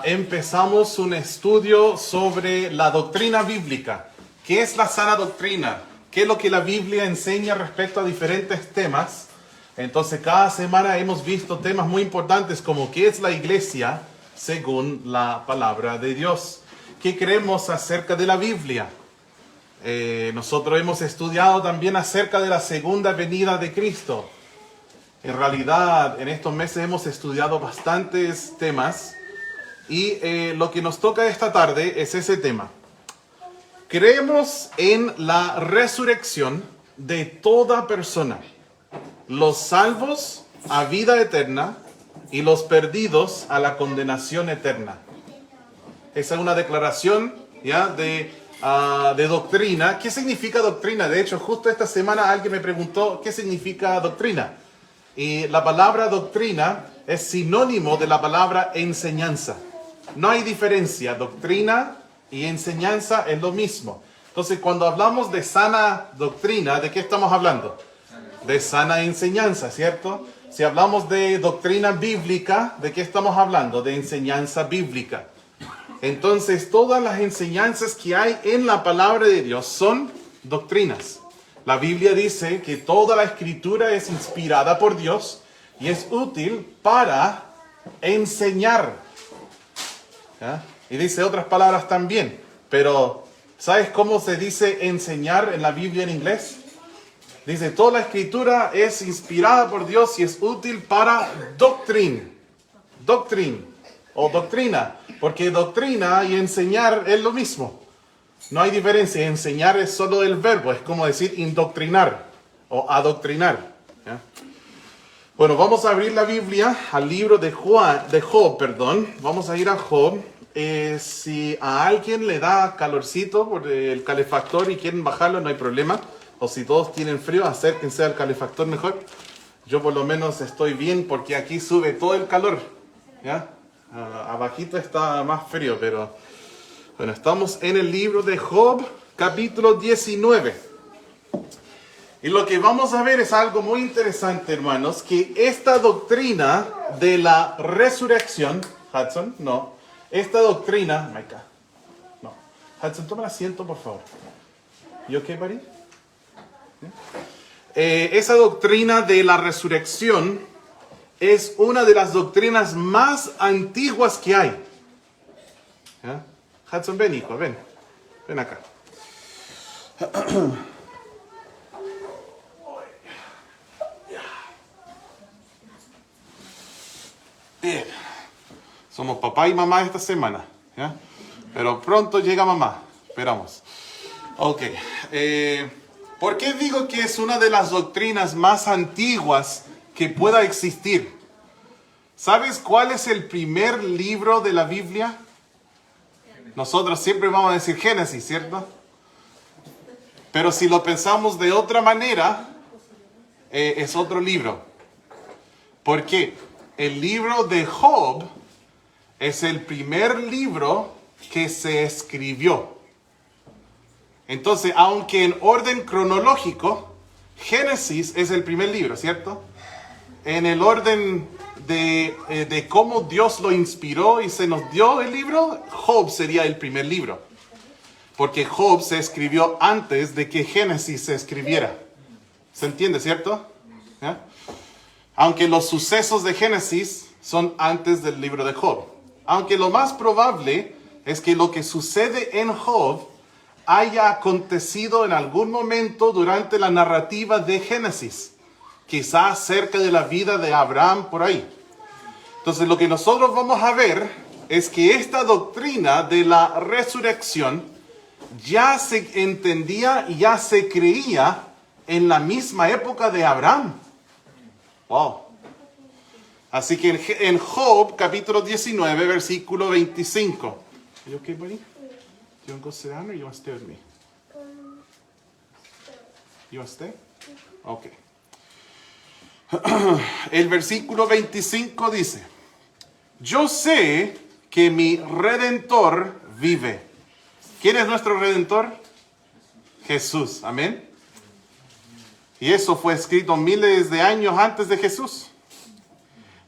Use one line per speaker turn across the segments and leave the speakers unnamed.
empezamos un estudio sobre la doctrina bíblica. ¿Qué es la sana doctrina? ¿Qué es lo que la Biblia enseña respecto a diferentes temas? Entonces, cada semana hemos visto temas muy importantes como ¿qué es la iglesia según la palabra de Dios? ¿Qué creemos acerca de la Biblia? Nosotros hemos estudiado también acerca de la segunda venida de Cristo. En realidad, en estos meses hemos estudiado bastantes temas y lo que nos toca esta tarde es ese tema. Creemos en la resurrección de toda persona, los salvos a vida eterna y los perdidos a la condenación eterna. Esa es una declaración ¿ya? de doctrina. ¿Qué significa doctrina? De hecho, justo esta semana alguien me preguntó ¿qué significa doctrina? Y la palabra doctrina es sinónimo de la palabra enseñanza. No hay diferencia, doctrina y enseñanza es lo mismo. Entonces, cuando hablamos de sana doctrina, ¿de qué estamos hablando? De sana enseñanza, ¿cierto? Si hablamos de doctrina bíblica, ¿de qué estamos hablando? De enseñanza bíblica. Entonces, todas las enseñanzas que hay en la palabra de Dios son doctrinas. La Biblia dice que toda la escritura es inspirada por Dios y es útil para enseñar. ¿Ya? Y dice otras palabras también. Pero, ¿sabes cómo se dice enseñar en la Biblia en inglés? Dice, toda la escritura es inspirada por Dios y es útil para doctrina. O doctrina. Porque doctrina y enseñar es lo mismo. No hay diferencia. Enseñar es solo el verbo. Es como decir indoctrinar o adoctrinar. ¿Ya? Bueno, vamos a abrir la Biblia al libro de Job. Vamos a ir a Job. Si a alguien le da calorcito por el calefactor y quieren bajarlo, no hay problema. O si todos tienen frío, acérquense al calefactor mejor. Yo por lo menos estoy bien porque aquí sube todo el calor. ¿Ya? Abajito está más frío, pero bueno, estamos en el libro de Job, capítulo 19. Y lo que vamos a ver es algo muy interesante, hermanos, que esta doctrina de la resurrección, Hudson, no, esta doctrina, Micah, no, Hudson, toma el asiento, por favor. ¿You okay, buddy? Esa doctrina de la resurrección es una de las doctrinas más antiguas que hay. ¿Ya? Hudson, ven, hijo, ven acá. Bien. Somos papá y mamá esta semana, ¿ya? Pero pronto llega mamá. Esperamos. Ok. ¿Por qué digo que es una de las doctrinas más antiguas que pueda existir? ¿Sabes cuál es el primer libro de la Biblia? Nosotros siempre vamos a decir Génesis, ¿cierto? Pero si lo pensamos de otra manera, es otro libro. ¿Por qué? El libro de Job es el primer libro que se escribió. Entonces, aunque en orden cronológico, Génesis es el primer libro, ¿cierto? En el orden de cómo Dios lo inspiró y se nos dio el libro, Job sería el primer libro. Porque Job se escribió antes de que Génesis se escribiera. ¿Se entiende, cierto? ¿Ya? Aunque los sucesos de Génesis son antes del libro de Job. Aunque lo más probable es que lo que sucede en Job haya acontecido en algún momento durante la narrativa de Génesis. Quizás cerca de la vida de Abraham, por ahí. Entonces, lo que nosotros vamos a ver es que esta doctrina de la resurrección ya se entendía y ya se creía en la misma época de Abraham. Wow. Así que en Job, capítulo 19, versículo 25. ¿You okay, buddy? You want to go sit down or you want to stay with me? You want to stay? Okay. El versículo 25 dice: yo sé que mi Redentor vive. ¿Quién es nuestro Redentor? Jesús. Amén. Y eso fue escrito miles de años antes de Jesús.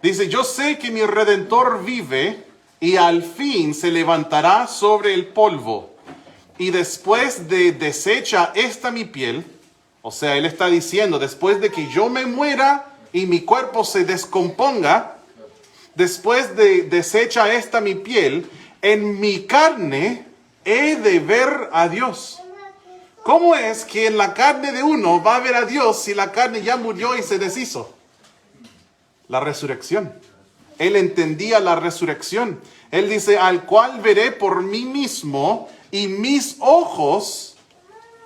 Dice, yo sé que mi Redentor vive y al fin se levantará sobre el polvo. Y después de deshecha esta mi piel, o sea, él está diciendo, después de que yo me muera y mi cuerpo se descomponga, después de deshecha esta mi piel, en mi carne he de ver a Dios. ¿Cómo es que en la carne de uno va a ver a Dios si la carne ya murió y se deshizo? La resurrección. Él entendía la resurrección. Él dice, al cual veré por mí mismo y mis ojos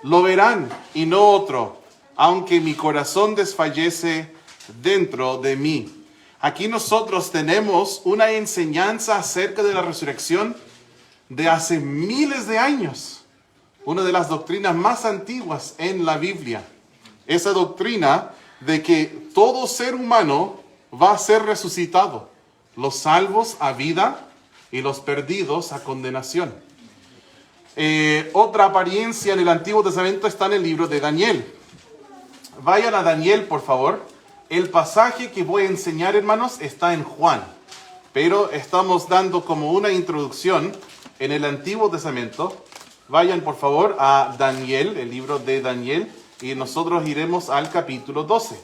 lo verán y no otro, aunque mi corazón desfallece dentro de mí. Aquí nosotros tenemos una enseñanza acerca de la resurrección de hace miles de años. Una de las doctrinas más antiguas en la Biblia. Esa doctrina de que todo ser humano va a ser resucitado. Los salvos a vida y los perdidos a condenación. Otra apariencia en el Antiguo Testamento está en el libro de Daniel. Vayan a Daniel, por favor. El pasaje que voy a enseñar, hermanos, está en Juan. Pero estamos dando como una introducción en el Antiguo Testamento. Vayan, por favor, a Daniel, el libro de Daniel, y nosotros iremos al capítulo 12.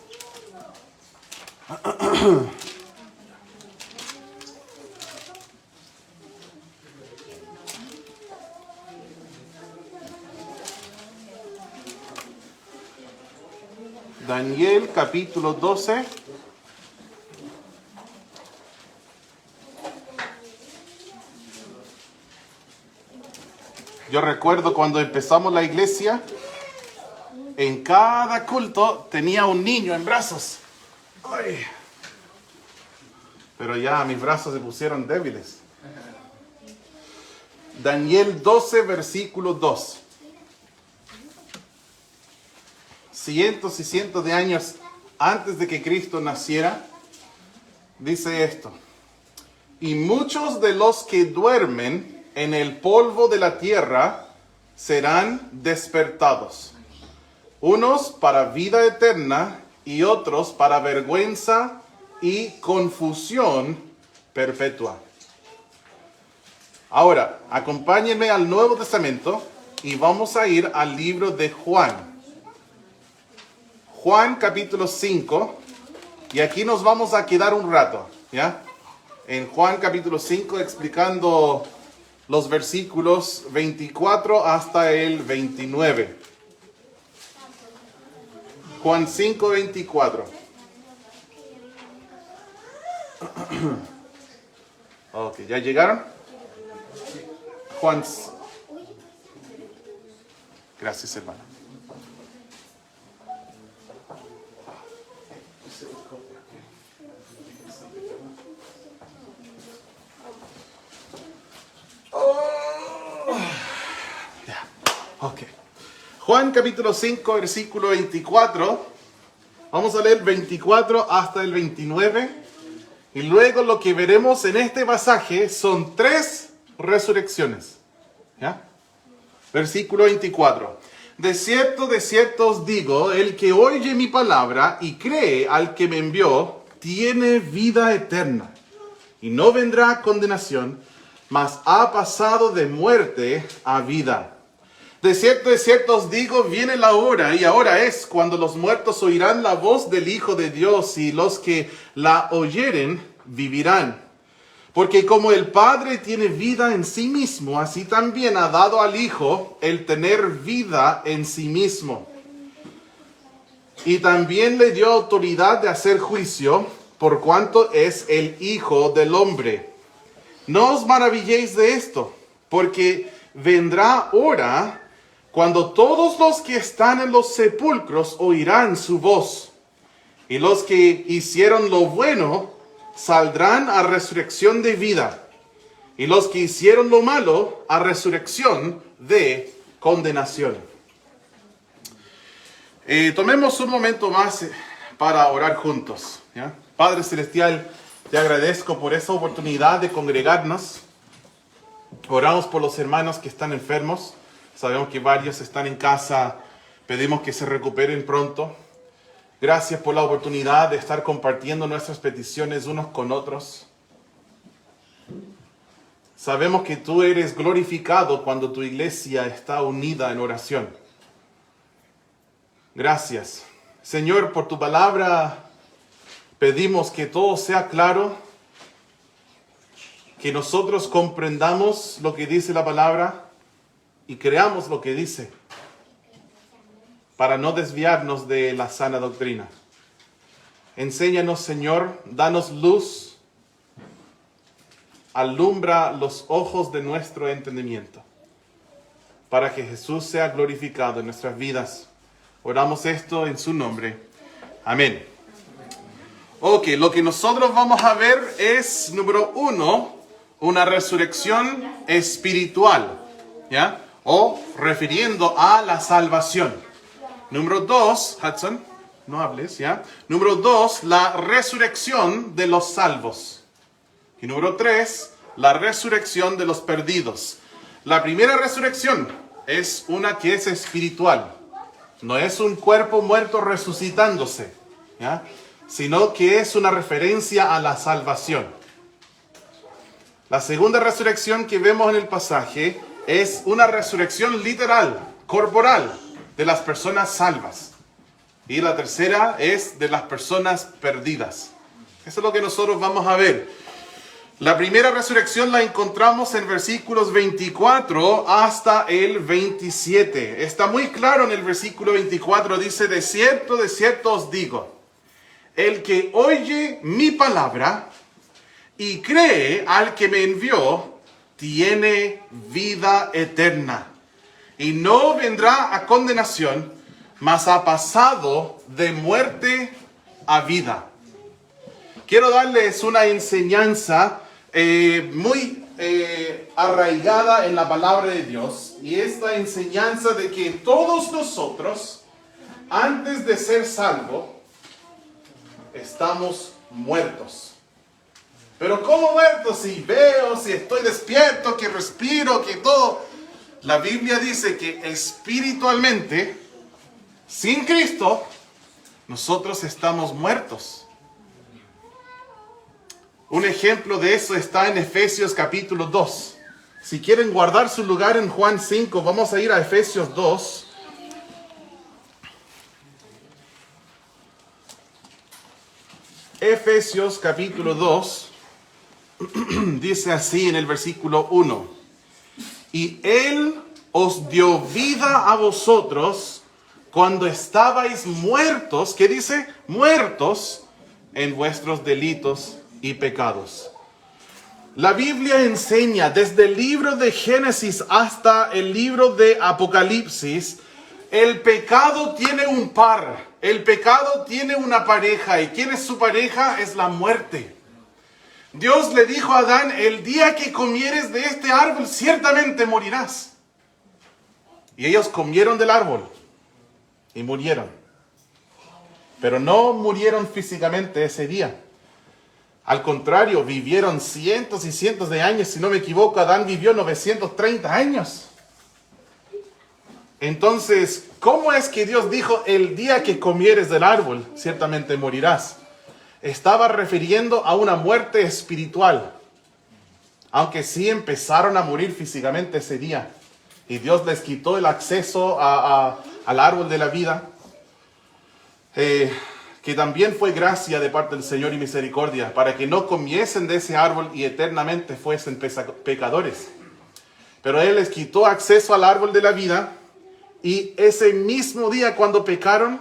Daniel capítulo 12. Yo recuerdo cuando empezamos la iglesia, en cada culto tenía un niño en brazos. Ay. Pero ya mis brazos se pusieron débiles. Daniel 12, versículo 2. Cientos y cientos de años antes de que Cristo naciera, dice esto: y muchos de los que duermen en el polvo de la tierra serán despertados, unos para vida eterna y otros para vergüenza y confusión perpetua. Ahora, acompáñenme al Nuevo Testamento y vamos a ir al libro de Juan. Juan capítulo 5, y aquí nos vamos a quedar un rato, ¿ya? En Juan capítulo 5 explicando los versículos 24 hasta el 29. Juan 5, 24. Ok, ¿ya llegaron? Juan. Gracias, hermano. Okay. Juan capítulo 5, versículo 24. Vamos a leer 24 hasta el 29. Y luego lo que veremos en este pasaje son 3 resurrecciones. ¿Ya? Versículo 24. De cierto os digo, el que oye mi palabra y cree al que me envió, tiene vida eterna. Y no vendrá a condenación, mas ha pasado de muerte a vida. De cierto os digo, viene la hora, y ahora es, cuando los muertos oirán la voz del Hijo de Dios, y los que la oyeren vivirán. Porque como el Padre tiene vida en sí mismo, así también ha dado al Hijo el tener vida en sí mismo. Y también le dio autoridad de hacer juicio, por cuanto es el Hijo del Hombre. No os maravilléis de esto, porque vendrá hora cuando todos los que están en los sepulcros oirán su voz, y los que hicieron lo bueno saldrán a resurrección de vida, y los que hicieron lo malo a resurrección de condenación. Tomemos un momento más para orar juntos, ¿ya? Padre Celestial, te agradezco por esa oportunidad de congregarnos. Oramos por los hermanos que están enfermos. Sabemos que varios están en casa. Pedimos que se recuperen pronto. Gracias por la oportunidad de estar compartiendo nuestras peticiones unos con otros. Sabemos que tú eres glorificado cuando tu iglesia está unida en oración. Gracias. Señor, por tu palabra pedimos que todo sea claro, que nosotros comprendamos lo que dice la palabra y creamos lo que dice, para no desviarnos de la sana doctrina. Enséñanos, Señor, danos luz, alumbra los ojos de nuestro entendimiento, para que Jesús sea glorificado en nuestras vidas. Oramos esto en su nombre. Amén. Ok, lo que nosotros vamos a ver es, número 1, una resurrección espiritual, ¿ya? O refiriendo a la salvación. Número 2, Hudson, no hables, ¿ya? Número 2, la resurrección de los salvos. Y número 3, la resurrección de los perdidos. La primera resurrección es una que es espiritual. No es un cuerpo muerto resucitándose, ¿ya? Sino que es una referencia a la salvación. La segunda resurrección que vemos en el pasaje es una resurrección literal, corporal, de las personas salvas. Y la tercera es de las personas perdidas. Eso es lo que nosotros vamos a ver. La primera resurrección la encontramos en versículos 24 hasta el 27. Está muy claro en el versículo 24, dice: de cierto os digo, el que oye mi palabra y cree al que me envió, tiene vida eterna, y no vendrá a condenación, mas ha pasado de muerte a vida. Quiero darles una enseñanza muy arraigada en la palabra de Dios, y esta enseñanza de que todos nosotros, antes de ser salvos, estamos muertos. Pero ¿cómo muertos? Si veo, si estoy despierto, que respiro, que todo. La Biblia dice que espiritualmente, sin Cristo, nosotros estamos muertos. Un ejemplo de eso está en Efesios capítulo 2. Si quieren guardar su lugar en Juan 5, vamos a ir a Efesios 2. Efesios capítulo 2 dice así en el versículo 1: y Él os dio vida a vosotros cuando estabais muertos, ¿qué dice? Muertos en vuestros delitos y pecados. La Biblia enseña desde el libro de Génesis hasta el libro de Apocalipsis, el pecado tiene un par, el pecado tiene una pareja, y ¿quién es su pareja? Es la muerte. Dios le dijo a Adán: el día que comieres de este árbol, ciertamente morirás. Y ellos comieron del árbol y murieron. Pero no murieron físicamente ese día. Al contrario, vivieron cientos y cientos de años. Si no me equivoco, Adán vivió 930 años. Entonces, ¿cómo es que Dios dijo: el día que comieres del árbol, ciertamente morirás? Estaba refiriendo a una muerte espiritual. Aunque sí empezaron a morir físicamente ese día. Y Dios les quitó el acceso al árbol de la vida. Que también fue gracia de parte del Señor y misericordia, para que no comiesen de ese árbol y eternamente fuesen pecadores. Pero Él les quitó acceso al árbol de la vida, y ese mismo día cuando pecaron,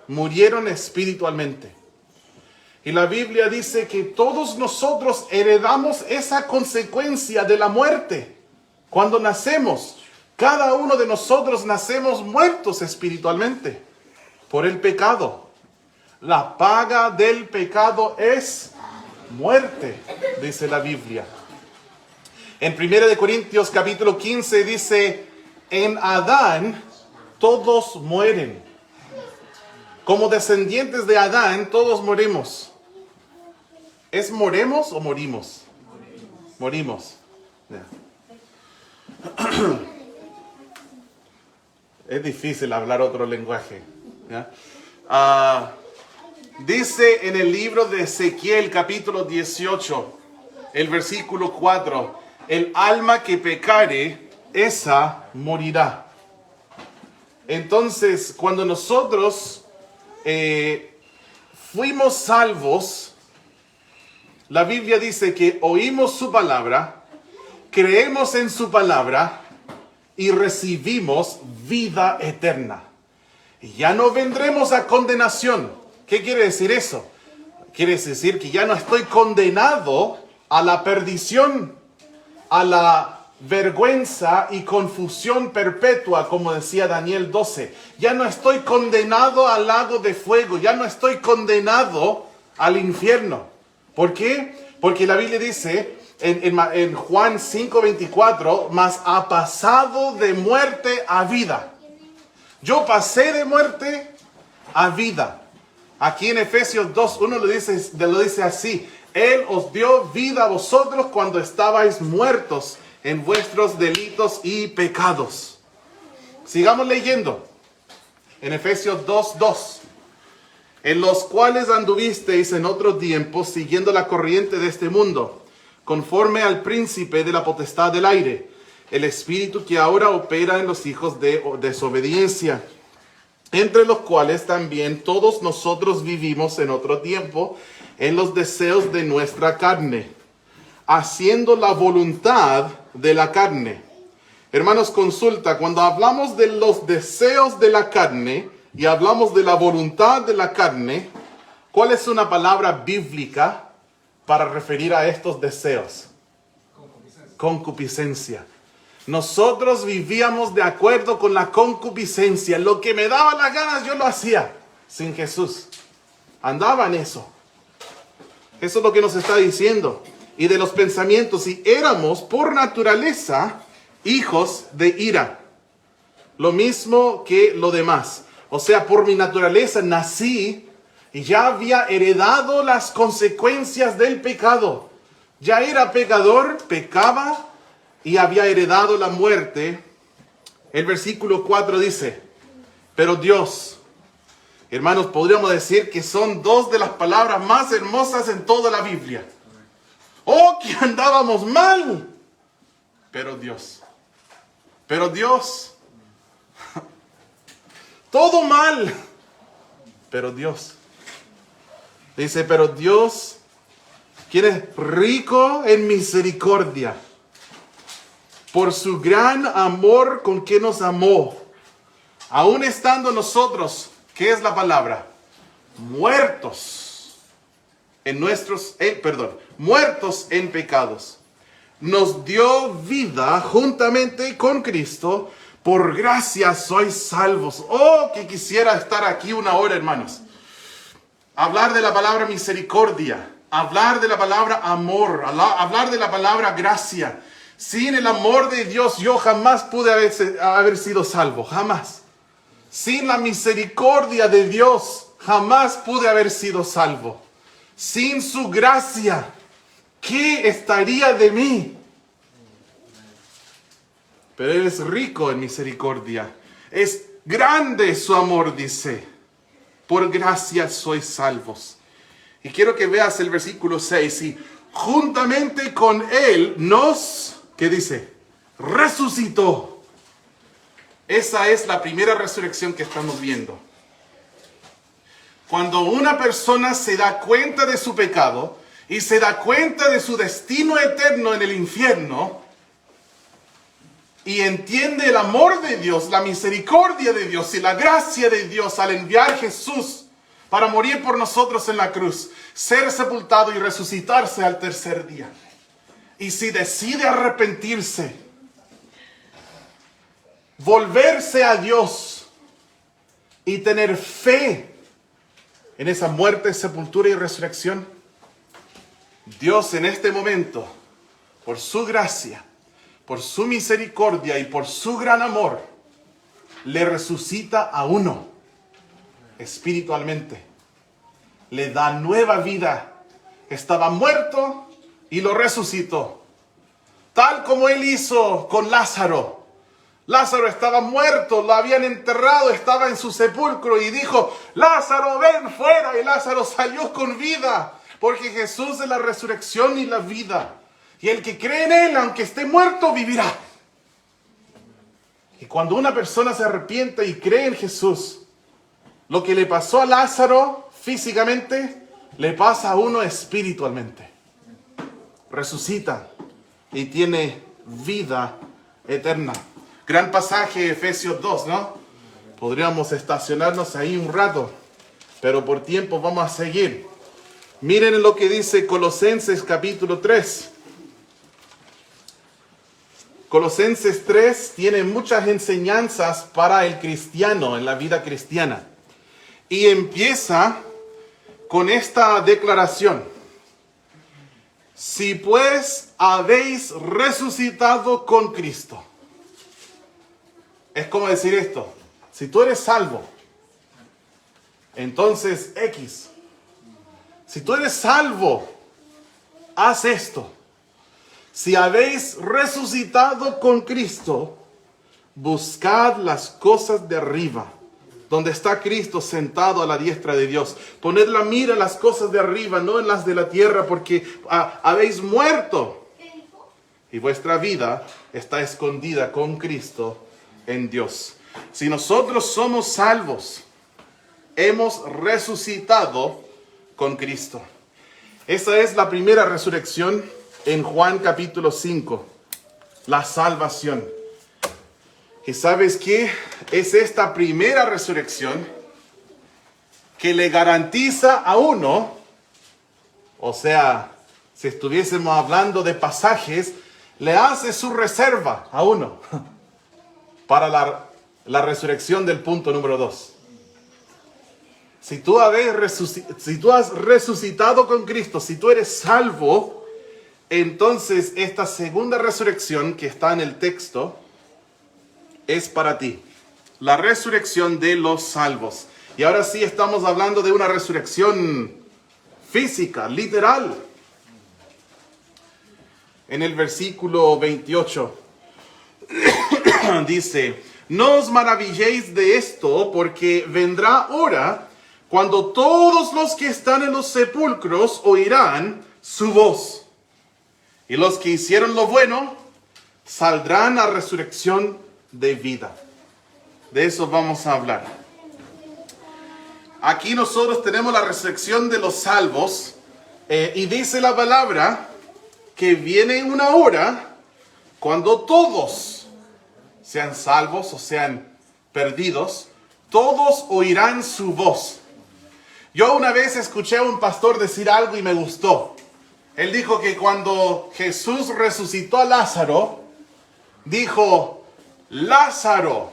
murieron espiritualmente. Y la Biblia dice que todos nosotros heredamos esa consecuencia de la muerte. Cuando nacemos, cada uno de nosotros nacemos muertos espiritualmente por el pecado. La paga del pecado es muerte, dice la Biblia. En 1 Corintios capítulo 15 dice: en Adán todos mueren. Como descendientes de Adán, todos morimos. ¿Es moremos o morimos? Morimos. Yeah. Es difícil hablar otro lenguaje. ¿Ya? Dice en el libro de Ezequiel capítulo 18, el versículo 4: el alma que pecare, esa morirá. Entonces, cuando nosotros fuimos salvos, la Biblia dice que oímos su palabra, creemos en su palabra y recibimos vida eterna. Y ya no vendremos a condenación. ¿Qué quiere decir eso? Quiere decir que ya no estoy condenado a la perdición, a la vergüenza y confusión perpetua, como decía Daniel 12. Ya no estoy condenado al lago de fuego, ya no estoy condenado al infierno. ¿Por qué? Porque la Biblia dice en Juan 5:24, mas ha pasado de muerte a vida. Yo pasé de muerte a vida. Aquí en Efesios 2:1 lo dice así: Él os dio vida a vosotros cuando estabais muertos en vuestros delitos y pecados. Sigamos leyendo. En Efesios 2:2. En los cuales anduvisteis en otros tiempos, siguiendo la corriente de este mundo, conforme al príncipe de la potestad del aire, el espíritu que ahora opera en los hijos de desobediencia, entre los cuales también todos nosotros vivimos en otro tiempo, en los deseos de nuestra carne, haciendo la voluntad de la carne. Hermanos, consulta, cuando hablamos de los deseos de la carne y hablamos de la voluntad de la carne, ¿cuál es una palabra bíblica para referir a estos deseos? Concupiscencia. Nosotros vivíamos de acuerdo con la concupiscencia. Lo que me daba las ganas yo lo hacía sin Jesús. Andaba en eso. Eso es lo que nos está diciendo. Y de los pensamientos, y éramos por naturaleza hijos de ira. Lo mismo que lo demás. O sea, por mi naturaleza nací y ya había heredado las consecuencias del pecado. Ya era pecador, pecaba y había heredado la muerte. El versículo 4 dice, pero Dios, hermanos, podríamos decir que son dos de las palabras más hermosas en toda la Biblia. Oh, que andábamos mal, pero Dios, todo mal, pero Dios. Dice, pero Dios, quien es rico en misericordia, por su gran amor con que nos amó, aún estando nosotros, ¿qué es la palabra? Muertos en pecados. Nos dio vida juntamente con Cristo, por gracia sois salvos. Oh, que quisiera estar aquí una hora, hermanos. Hablar de la palabra misericordia, hablar de la palabra amor, hablar de la palabra gracia. Sin el amor de Dios yo jamás pude haber sido salvo, jamás. Sin la misericordia de Dios jamás pude haber sido salvo. Sin su gracia, ¿qué estaría de mí? Pero Él es rico en misericordia. Es grande su amor, dice. Por gracia sois salvos. Y quiero que veas el versículo 6. Y juntamente con Él nos, ¿qué dice? Resucitó. Esa es la primera resurrección que estamos viendo. Cuando una persona se da cuenta de su pecado y se da cuenta de su destino eterno en el infierno y entiende el amor de Dios, la misericordia de Dios y la gracia de Dios al enviar a Jesús para morir por nosotros en la cruz, ser sepultado y resucitarse al tercer día. Y si decide arrepentirse, volverse a Dios y tener fe en esa muerte, sepultura y resurrección, Dios en este momento, por su gracia, por su misericordia y por su gran amor, le resucita a uno espiritualmente. Le da nueva vida. Estaba muerto y lo resucitó. Tal como Él hizo con Lázaro. Lázaro estaba muerto, lo habían enterrado, estaba en su sepulcro y dijo, Lázaro, ven fuera. Y Lázaro salió con vida, porque Jesús es la resurrección y la vida. Y el que cree en Él, aunque esté muerto, vivirá. Y cuando una persona se arrepiente y cree en Jesús, lo que le pasó a Lázaro físicamente, le pasa a uno espiritualmente. Resucita y tiene vida eterna. Gran pasaje, Efesios 2, ¿no? Podríamos estacionarnos ahí un rato, pero por tiempo vamos a seguir. Miren lo que dice Colosenses capítulo 3. Colosenses 3 tiene muchas enseñanzas para el cristiano en la vida cristiana. Y empieza con esta declaración. Si pues habéis resucitado con Cristo. Es como decir esto. Si tú eres salvo, entonces X. Si tú eres salvo, haz esto. Si habéis resucitado con Cristo, buscad las cosas de arriba, donde está Cristo sentado a la diestra de Dios. Poned la mira en las cosas de arriba, no en las de la tierra, porque habéis muerto. Y vuestra vida está escondida con Cristo en Dios. Si nosotros somos salvos, hemos resucitado con Cristo. Esa es la primera resurrección en Juan capítulo 5, la salvación. ¿Y sabes qué? Es esta primera resurrección que le garantiza a uno, o sea, si estuviésemos hablando de pasajes, le hace su reserva a uno para la resurrección del punto número 2. Si tú has resucitado con Cristo, si tú eres salvo, entonces esta segunda resurrección que está en el texto es para ti. La resurrección de los salvos. Y ahora sí estamos hablando de una resurrección física, literal. En el versículo 28 dice: no os maravilléis de esto, porque vendrá hora cuando todos los que están en los sepulcros oirán su voz. Y los que hicieron lo bueno saldrán a resurrección de vida. De eso vamos a hablar. Aquí nosotros tenemos la resurrección de los salvos. Y dice la palabra que viene una hora cuando todos, sean salvos o sean perdidos, todos oirán su voz. Yo una vez escuché a un pastor decir algo y me gustó. Él dijo que cuando Jesús resucitó a Lázaro, dijo: Lázaro,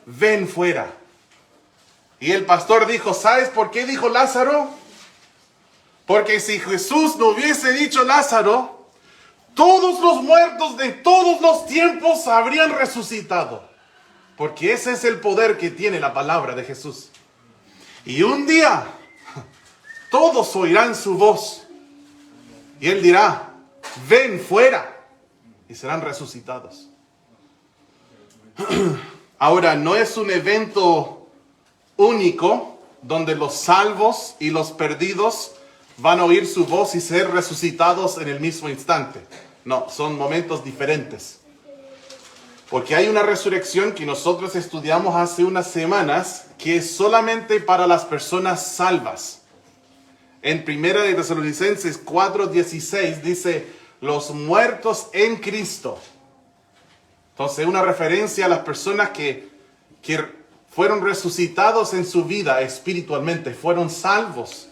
ven fuera. Y el pastor dijo: ¿sabes por qué dijo Lázaro? Porque si Jesús no hubiese dicho Lázaro, todos los muertos de todos los tiempos habrían resucitado. Porque ese es el poder que tiene la palabra de Jesús. Y un día todos oirán su voz. Y Él dirá: ven fuera. Y serán resucitados. Ahora, no es un evento único donde los salvos y los perdidos van a oír su voz y ser resucitados en el mismo instante. No, son momentos diferentes. Porque hay una resurrección que nosotros estudiamos hace unas semanas que es solamente para las personas salvas. En 1 de Tesalonicenses 4:16 dice: los muertos en Cristo. Entonces, una referencia a las personas que fueron resucitados en su vida espiritualmente, fueron salvos.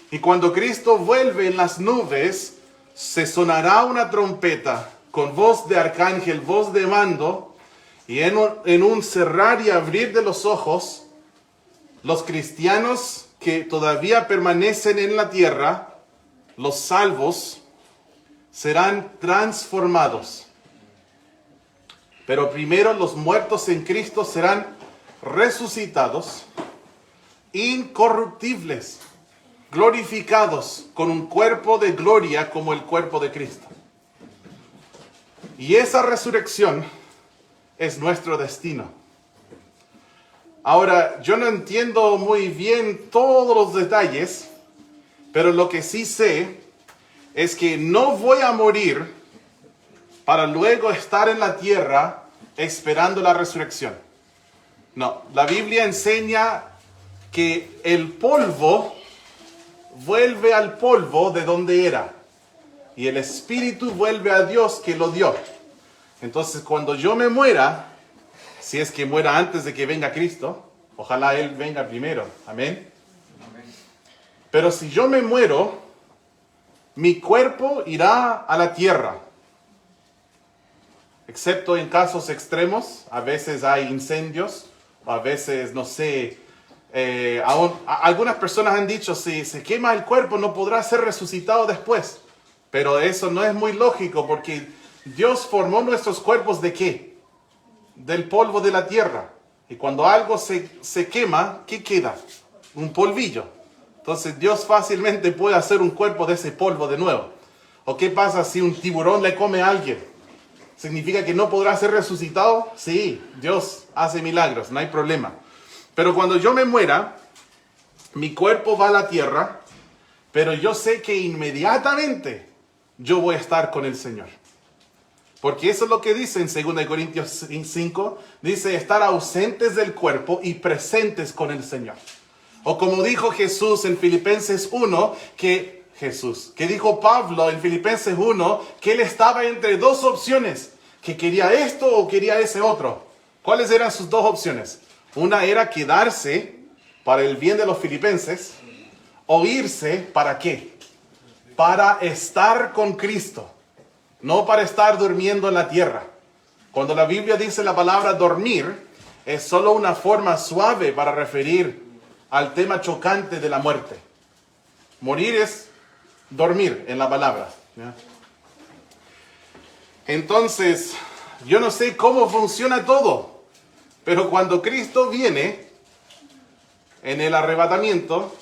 Y cuando Cristo vuelve en las nubes, se sonará una trompeta con voz de arcángel, voz de mando, y en un cerrar y abrir de los ojos, los cristianos que todavía permanecen en la tierra, los salvos, serán transformados. Pero primero los muertos en Cristo serán resucitados, incorruptibles, glorificados con un cuerpo de gloria como el cuerpo de Cristo. Y esa resurrección es nuestro destino. Ahora, yo no entiendo muy bien todos los detalles, pero lo que sí sé es que no voy a morir para luego estar en la tierra esperando la resurrección. No, la Biblia enseña que el polvo vuelve al polvo de donde era. Y el espíritu vuelve a Dios que lo dio. Entonces, cuando yo me muera, si es que muera antes de que venga Cristo, ojalá Él venga primero. Amén. Pero si yo me muero, mi cuerpo irá a la tierra. Excepto en casos extremos, a veces hay incendios, a veces, no sé, algunas personas han dicho, si se quema el cuerpo no podrá ser resucitado después. Pero eso no es muy lógico, porque Dios formó nuestros cuerpos ¿de qué? Del polvo de la tierra. Y cuando algo se quema, ¿qué queda? Un polvillo. Entonces Dios fácilmente puede hacer un cuerpo de ese polvo de nuevo. ¿O qué pasa si un tiburón le come a alguien? ¿Significa que no podrá ser resucitado? Sí, Dios hace milagros, no hay problema. Pero cuando yo me muera, mi cuerpo va a la tierra, pero yo sé que inmediatamente yo voy a estar con el Señor. Porque eso es lo que dice en 2 Corintios 5, dice estar ausentes del cuerpo y presentes con el Señor. O como dijo Jesús en Filipenses 1, que dijo Pablo en Filipenses 1, que él estaba entre dos opciones, que quería esto o quería ese otro. ¿Cuáles eran sus dos opciones? Una era quedarse para el bien de los filipenses, o irse, ¿para qué? Para estar con Cristo, no para estar durmiendo en la tierra. Cuando la Biblia dice la palabra dormir, es solo una forma suave para referir al tema chocante de la muerte. Morir es dormir en la palabra, ¿ya? Entonces, yo no sé cómo funciona todo, pero cuando Cristo viene en el arrebatamiento,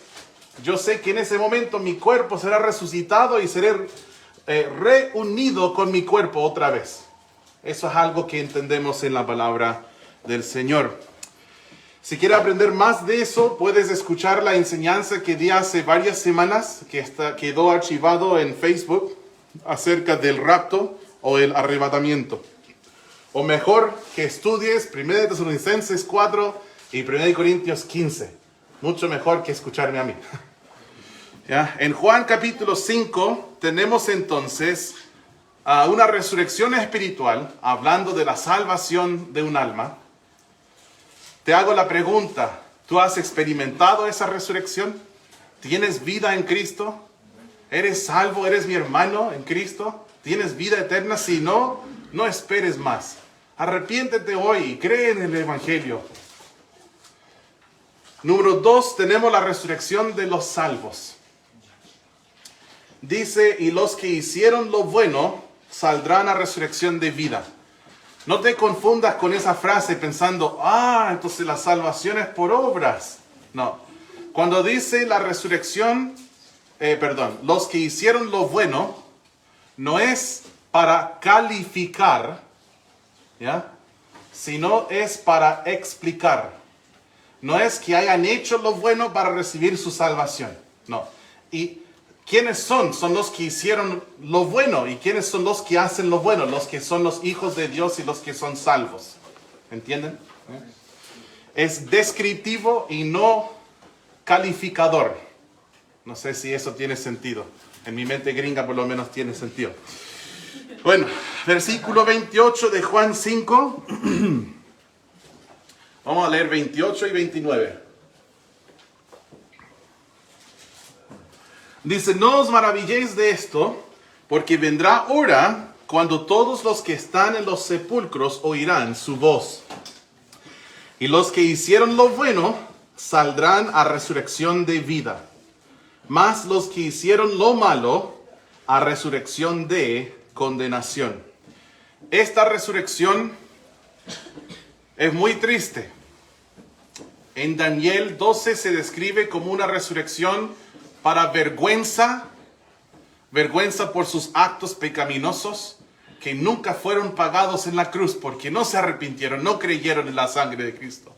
yo sé que en ese momento mi cuerpo será resucitado y seré reunido con mi cuerpo otra vez. Eso es algo que entendemos en la palabra del Señor. Si quieres aprender más de eso, puedes escuchar la enseñanza que di hace varias semanas, que quedó archivado en Facebook, acerca del rapto o el arrebatamiento. O mejor, que estudies 1 Tesalonicenses 4 y 1 Corintios 15. Mucho mejor que escucharme a mí. ¿Ya? En Juan capítulo 5 tenemos entonces una resurrección espiritual, hablando de la salvación de un alma. Te hago la pregunta, ¿tú has experimentado esa resurrección? ¿Tienes vida en Cristo? ¿Eres salvo? ¿Eres mi hermano en Cristo? ¿Tienes vida eterna? Si no, no esperes más. Arrepiéntete hoy y cree en el Evangelio. Número 2, tenemos la resurrección de los salvos. Dice, y los que hicieron lo bueno saldrán a resurrección de vida. No te confundas con esa frase pensando, entonces la salvación es por obras. No. Cuando dice la resurrección, los que hicieron lo bueno, no es para calificar, ¿ya? Sino es para explicar. No es que hayan hecho lo bueno para recibir su salvación. No. ¿Y quiénes son? Son los que hicieron lo bueno. ¿Y quiénes son los que hacen lo bueno? Los que son los hijos de Dios y los que son salvos. ¿Entienden? Es descriptivo y no calificador. No sé si eso tiene sentido. En mi mente gringa por lo menos tiene sentido. Bueno, versículo 28 de Juan 5. Vamos a leer 28 y 29. Dice, no os maravilléis de esto, porque vendrá hora cuando todos los que están en los sepulcros oirán su voz. Y los que hicieron lo bueno saldrán a resurrección de vida. Mas los que hicieron lo malo a resurrección de condenación. Esta resurrección es muy triste. En Daniel 12 se describe como una resurrección para vergüenza por sus actos pecaminosos que nunca fueron pagados en la cruz porque no se arrepintieron, no creyeron en la sangre de Cristo.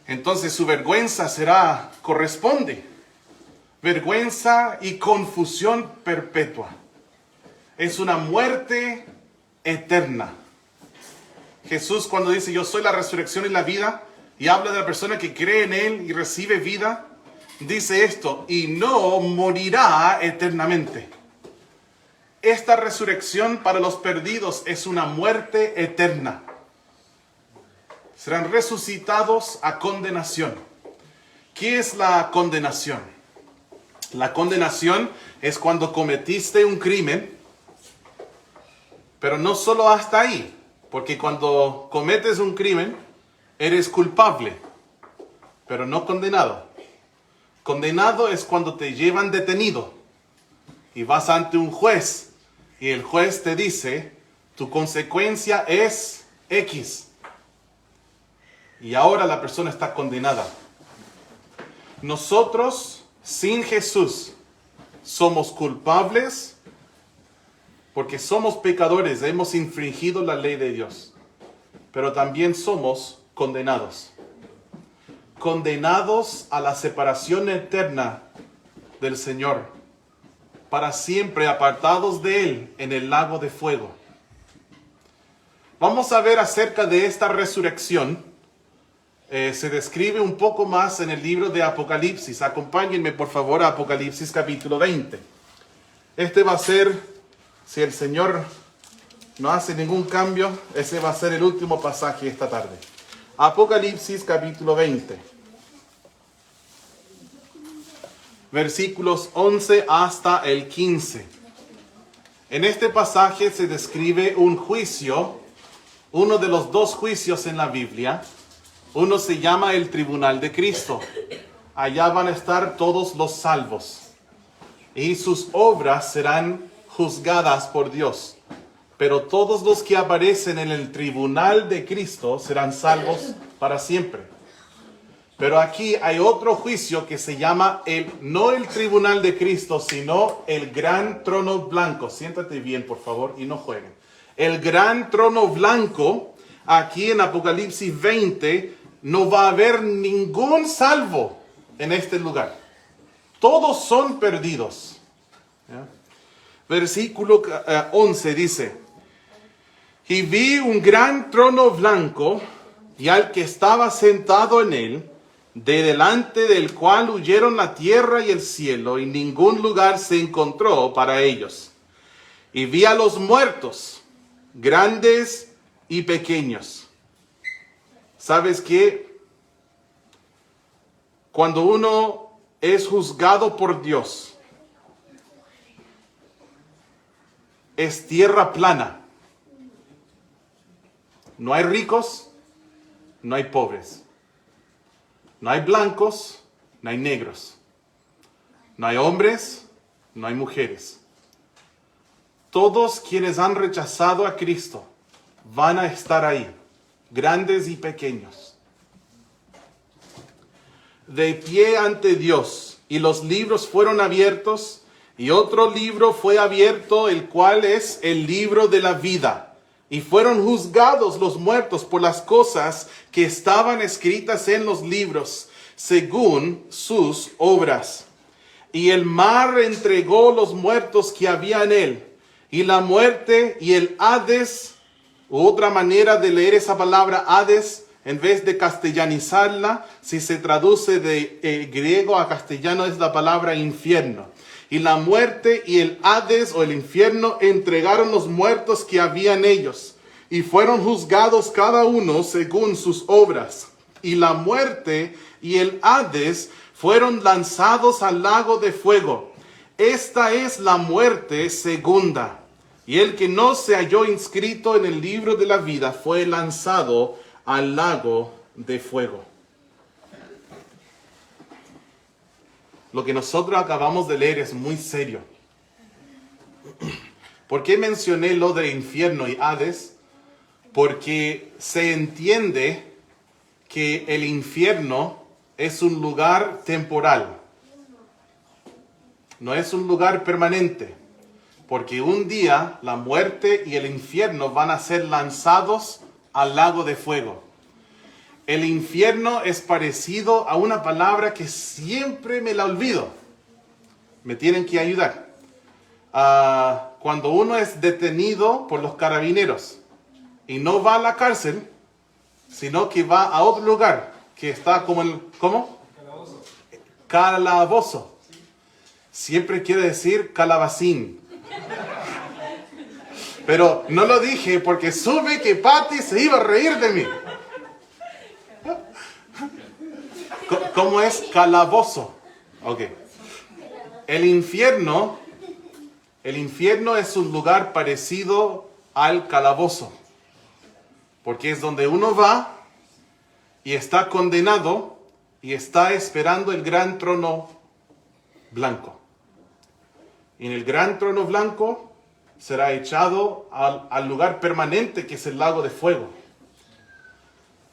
Entonces su vergüenza corresponde. vergüenza y confusión perpetua. Es una muerte eterna. Jesús, cuando dice yo soy la resurrección y la vida, y habla de la persona que cree en Él y recibe vida, dice esto: y no morirá eternamente. Esta resurrección para los perdidos es una muerte eterna. Serán resucitados a condenación. ¿Qué es la condenación? La condenación es cuando cometiste un crimen, pero no solo hasta ahí, porque cuando cometes un crimen, eres culpable, pero no condenado. Condenado es cuando te llevan detenido y vas ante un juez y el juez te dice, tu consecuencia es X. Y ahora la persona está condenada. Nosotros, sin Jesús, somos culpables porque somos pecadores, hemos infringido la ley de Dios. Pero también somos condenados. Condenados a la separación eterna del Señor. Para siempre apartados de Él en el lago de fuego. Vamos a ver acerca de esta resurrección. Se describe un poco más en el libro de Apocalipsis. Acompáñenme por favor a Apocalipsis capítulo 20. Este va a ser, si el Señor no hace ningún cambio, ese va a ser el último pasaje esta tarde. Apocalipsis capítulo 20. Versículos 11 hasta el 15. En este pasaje se describe un juicio, uno de los dos juicios en la Biblia. Uno se llama el tribunal de Cristo. Allá van a estar todos los salvos. Y sus obras serán juzgadas por Dios. Pero todos los que aparecen en el tribunal de Cristo serán salvos para siempre. Pero aquí hay otro juicio que se llama no el tribunal de Cristo, sino el gran trono blanco. Siéntate bien, por favor, y no jueguen. El gran trono blanco, aquí en Apocalipsis 20, no va a haber ningún salvo en este lugar. Todos son perdidos. ¿Ya? Versículo 11 dice: y vi un gran trono blanco, y al que estaba sentado en él, de delante del cual huyeron la tierra y el cielo, y ningún lugar se encontró para ellos. Y vi a los muertos, grandes y pequeños. ¿Sabes qué? Cuando uno es juzgado por Dios, es tierra plana. No hay ricos, no hay pobres. No hay blancos, no hay negros. No hay hombres, no hay mujeres. Todos quienes han rechazado a Cristo van a estar ahí, grandes y pequeños, de pie ante Dios. Y los libros fueron abiertos, y otro libro fue abierto, el cual es el libro de la vida. Y fueron juzgados los muertos por las cosas que estaban escritas en los libros, según sus obras. Y el mar entregó los muertos que había en él. Y la muerte y el Hades, otra manera de leer esa palabra Hades, en vez de castellanizarla, si se traduce de griego a castellano, es la palabra infierno. Y la muerte y el Hades o el infierno entregaron los muertos que había en ellos. Y fueron juzgados cada uno según sus obras. Y la muerte y el Hades fueron lanzados al lago de fuego. Esta es la muerte segunda. Y el que no se halló inscrito en el libro de la vida fue lanzado al lago de fuego. Lo que nosotros acabamos de leer es muy serio. ¿Por qué mencioné lo de infierno y Hades? Porque se entiende que el infierno es un lugar temporal. No es un lugar permanente. Porque un día la muerte y el infierno van a ser lanzados al lago de fuego. El infierno es parecido a una palabra que siempre me la olvido. Me tienen que ayudar. Cuando uno es detenido por los carabineros y no va a la cárcel, sino que va a otro lugar que está como el... ¿Cómo? Calabozo. Calabozo. Siempre quiere decir calabacín. Pero no lo dije porque supe que Patty se iba a reír de mí. ¿Cómo es calabozo? Ok. El infierno es un lugar parecido al calabozo. Porque es donde uno va y está condenado y está esperando el gran trono blanco. Y en el gran trono blanco será echado al lugar permanente que es el lago de fuego.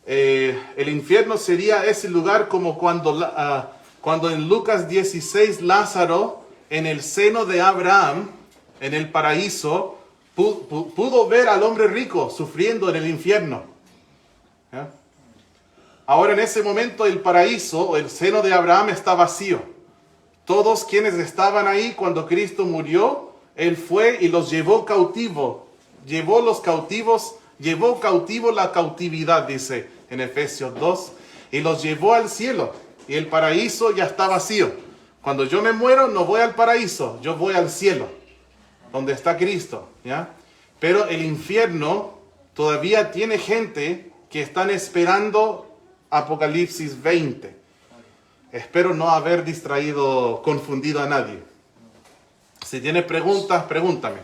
El infierno sería ese lugar como cuando en Lucas 16 Lázaro en el seno de Abraham, en el paraíso, pudo ver al hombre rico sufriendo en el infierno. ¿Ya? Ahora en ese momento el paraíso, o el seno de Abraham, está vacío. Todos quienes estaban ahí cuando Cristo murió, Él fue y los llevó cautivo. Llevó cautivo la cautividad, dice en Efesios 2, y los llevó al cielo. Y el paraíso ya está vacío. Cuando yo me muero, no voy al paraíso, yo voy al cielo, donde está Cristo, ¿ya? Pero el infierno todavía tiene gente que están esperando Apocalipsis 20. Espero no haber confundido a nadie. Si tienes preguntas, pregúntame.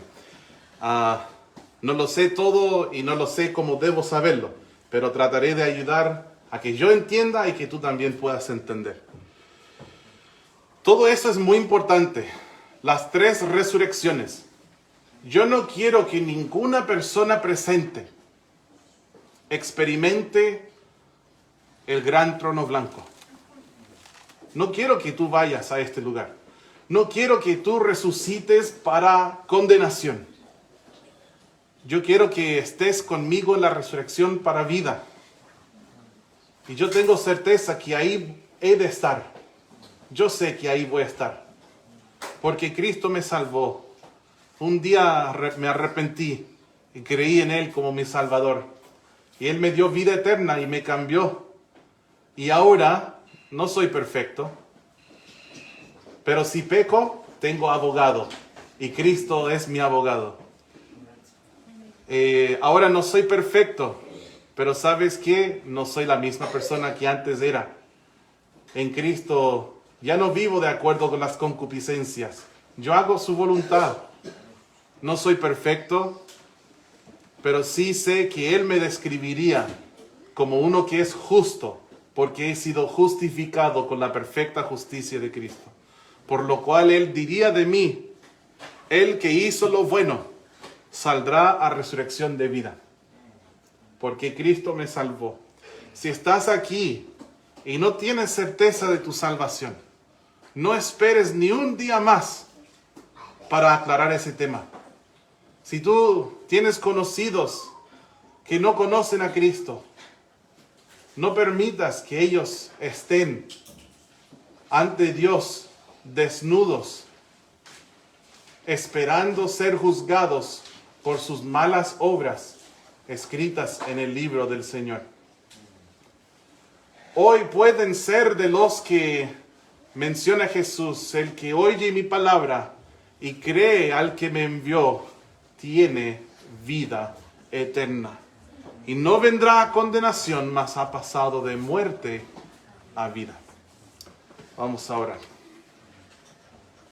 No lo sé todo y no lo sé cómo debo saberlo, pero trataré de ayudar a que yo entienda y que tú también puedas entender. Todo eso es muy importante. Las 3 resurrecciones. Yo no quiero que ninguna persona presente experimente el gran trono blanco. No quiero que tú vayas a este lugar. No quiero que tú resucites para condenación. Yo quiero que estés conmigo en la resurrección para vida. Y yo tengo certeza que ahí he de estar. Yo sé que ahí voy a estar. Porque Cristo me salvó. Un día me arrepentí y creí en Él como mi Salvador. Y Él me dio vida eterna y me cambió. Y ahora no soy perfecto. Pero si peco, tengo abogado. Y Cristo es mi abogado. Ahora no soy perfecto. Pero ¿sabes qué? No soy la misma persona que antes era. En Cristo ya no vivo de acuerdo con las concupiscencias. Yo hago su voluntad. No soy perfecto, pero sí sé que Él me describiría como uno que es justo, porque he sido justificado con la perfecta justicia de Cristo. Por lo cual Él diría de mí, el que hizo lo bueno, saldrá a resurrección de vida. Porque Cristo me salvó. Si estás aquí y no tienes certeza de tu salvación, no esperes ni un día más para aclarar ese tema. Si tú tienes conocidos que no conocen a Cristo, no permitas que ellos estén ante Dios desnudos, esperando ser juzgados por sus malas obras escritas en el libro del Señor. Hoy pueden ser de los que menciona Jesús, el que oye mi palabra y cree al que me envió, tiene vida eterna. Y no vendrá a condenación, mas ha pasado de muerte a vida. Vamos a orar.